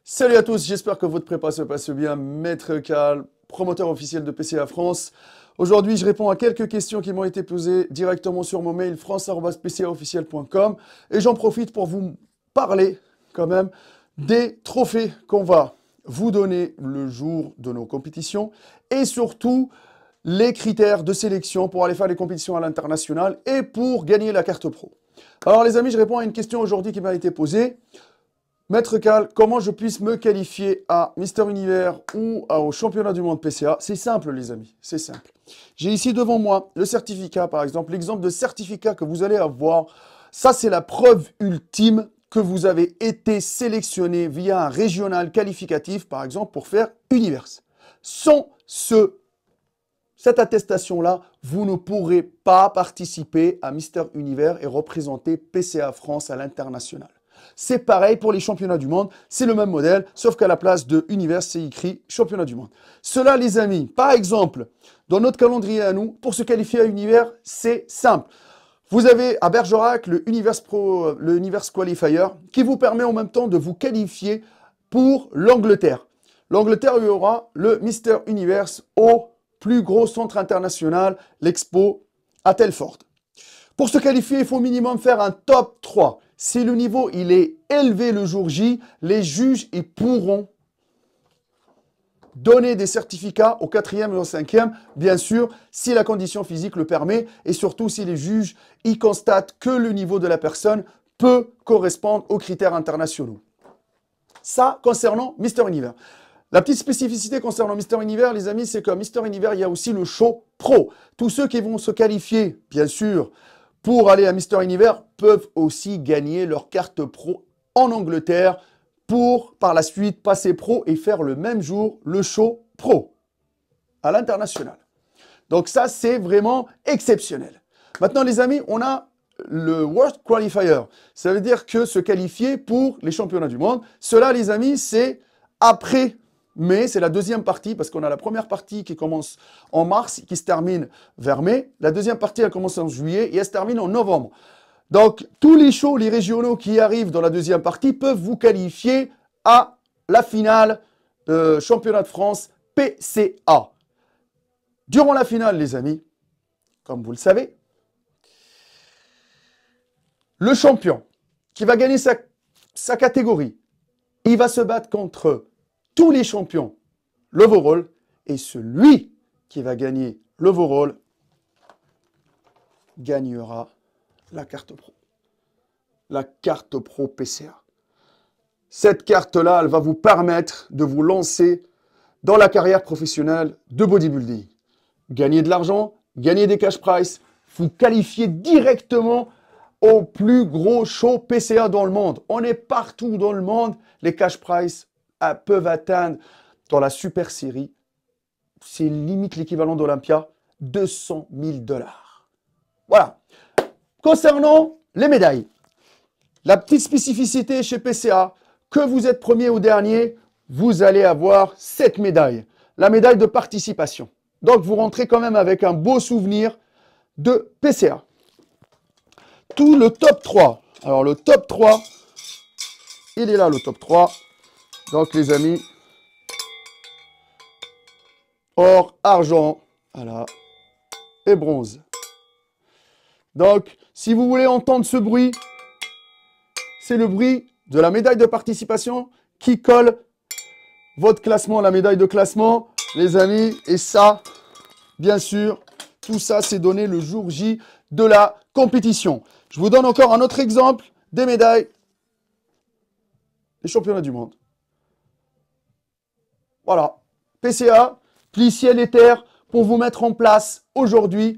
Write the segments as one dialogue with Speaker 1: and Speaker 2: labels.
Speaker 1: Salut à tous, j'espère que votre prépa se passe bien. Maître Cal, promoteur officiel de PCA France. Aujourd'hui, je réponds à quelques questions qui m'ont été posées directement sur mon mail france@pcaofficiel.com et j'en profite pour vous parler quand même des trophées qu'on va vous donner le jour de nos compétitions et surtout les critères de sélection pour aller faire les compétitions à l'international et pour gagner la carte pro. Alors les amis, je réponds à une question aujourd'hui qui m'a été posée. Maître Cal, comment je puisse me qualifier à Mister Univers ou au championnat du monde PCA? C'est simple les amis, c'est simple. J'ai ici devant moi le certificat par exemple, l'exemple de certificat que vous allez avoir. Ça c'est la preuve ultime que vous avez été sélectionné via un régional qualificatif par exemple pour faire Univers. Sans cette attestation-là, vous ne pourrez pas participer à Mister Univers et représenter PCA France à l'international. C'est pareil pour les championnats du monde, c'est le même modèle, sauf qu'à la place de Univers, c'est écrit championnat du monde. Cela, les amis, par exemple, dans notre calendrier à nous, pour se qualifier à Univers, c'est simple. Vous avez à Bergerac le Univers Pro, le Univers Qualifier, qui vous permet en même temps de vous qualifier pour l'Angleterre. L'Angleterre, il y aura le Mister Univers au plus gros centre international, l'Expo à Telford. Pour se qualifier, il faut au minimum faire un top 3. Si le niveau il est élevé le jour J, les juges ils pourront donner des certificats au 4e et au 5e, bien sûr, si la condition physique le permet, et surtout si les juges y constatent que le niveau de la personne peut correspondre aux critères internationaux. Ça, concernant Mister Univers. La petite spécificité concernant Mister Univers, les amis, c'est qu'à Mister Univers, il y a aussi le show pro. Tous ceux qui vont se qualifier, bien sûr, pour aller à Mister Univers, peuvent aussi gagner leur carte pro en Angleterre pour, par la suite, passer pro et faire le même jour le show pro à l'international. Donc ça, c'est vraiment exceptionnel. Maintenant, les amis, on a le World Qualifier. Ça veut dire que se qualifier pour les championnats du monde. Cela, les amis, c'est après mai, c'est la deuxième partie, parce qu'on a la première partie qui commence en mars, qui se termine vers mai. La deuxième partie, elle commence en juillet et elle se termine en novembre. Donc, tous les shows, les régionaux qui arrivent dans la deuxième partie peuvent vous qualifier à la finale championnat de France PCA. Durant la finale, les amis, comme vous le savez, le champion qui va gagner sa catégorie, il va se battre contre tous les champions l'overall et celui qui va gagner l'overall gagnera la carte pro. La carte pro PCA. Cette carte-là, elle va vous permettre de vous lancer dans la carrière professionnelle de bodybuilding. Gagner de l'argent, gagner des cash prize, vous qualifier directement au plus gros show PCA dans le monde. On est partout dans le monde. Les cash prize peuvent atteindre dans la super série, c'est limite l'équivalent d'Olympia, 200 000 $. Voilà. Concernant les médailles, la petite spécificité chez PCA, que vous êtes premier ou dernier, vous allez avoir cette médaille, la médaille de participation. Donc vous rentrez quand même avec un beau souvenir de PCA. Tout le top 3. Alors le top 3, il est là le top 3. Donc les amis, or, argent, voilà, et bronze. Donc, si vous voulez entendre ce bruit, c'est le bruit de la médaille de participation qui colle votre classement, la médaille de classement, les amis. Et ça, bien sûr, tout ça, c'est donné le jour J de la compétition. Je vous donne encore un autre exemple des médailles des championnats du monde. Voilà, PCA, pli ciel et terre, pour vous mettre en place aujourd'hui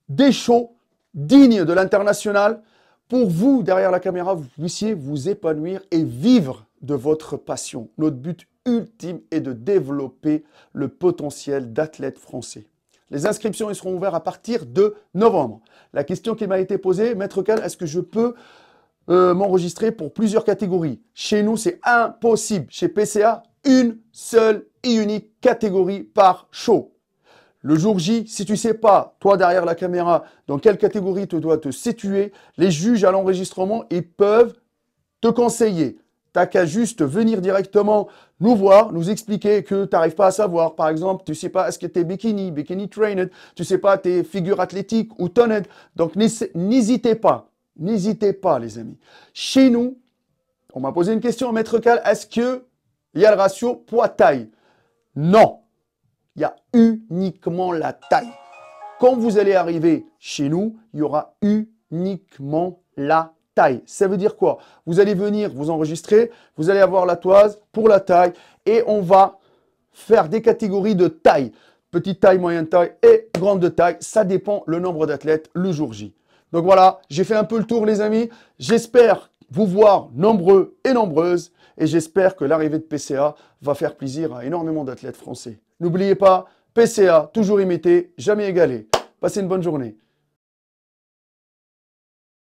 Speaker 1: des shows dignes de l'international pour vous, derrière la caméra, vous puissiez vous épanouir et vivre de votre passion. Notre but ultime est de développer le potentiel d'athlètes français. Les inscriptions ils seront ouvertes à partir de novembre. La question qui m'a été posée, Maître Cal, est-ce que je peux m'enregistrer pour plusieurs catégories? Chez nous, c'est impossible. Chez PCA, une seule et unique catégorie par show. Le jour J, si tu ne sais pas, toi derrière la caméra, dans quelle catégorie tu dois te situer, les juges à l'enregistrement, ils peuvent te conseiller T'as qu'à juste venir directement nous voir, nous expliquer que tu n'arrives pas à savoir. Par exemple, tu sais pas est-ce que tu es bikini trained, tu sais pas tes figures athlétiques ou toned. Donc n'hésitez pas les amis. Chez nous, on m'a posé une question, Maître Cal, est-ce qu'il y a le ratio poids-taille? Non, il y a uniquement la taille. Quand vous allez arriver chez nous, il y aura uniquement la taille. Ça veut dire quoi? Vous allez venir vous enregistrer, vous allez avoir la toise pour la taille et on va faire des catégories de taille. Petite taille, moyenne taille et grande taille. Ça dépend le nombre d'athlètes le jour J. Donc voilà, j'ai fait un peu le tour les amis. J'espère vous voir nombreux et nombreuses et j'espère que l'arrivée de PCA va faire plaisir à énormément d'athlètes français. N'oubliez pas, PCA, toujours imité, jamais égalé. Passez une bonne journée.